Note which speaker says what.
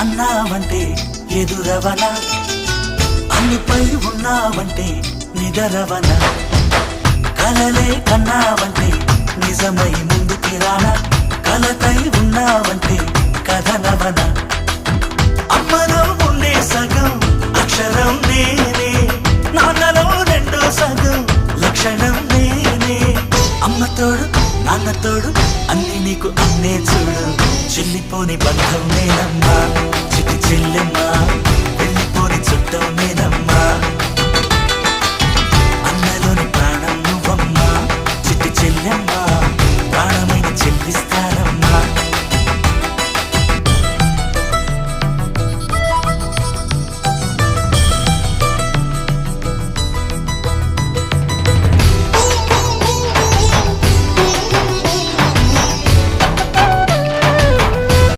Speaker 1: అన్నావంటే ఎదురవనా, అన్నిపై ఉన్నావంటే నిదరవనా, కలలే కన్నావంటే నిజమై ముందుకి రానా, కలతై ఉన్నావంటే కథనవనా. అమ్మలో ఉండే సగం అక్షరం నేనే, నాన్నలో రెండో సగం లక్షణం నేనే. అమ్మ తోడు నాన్న తోడు అన్ని నీకు అన్నే చూడు, చెల్లిపోని బంధం నేనమ్మా చిట్టి చెల్లెమ్మా.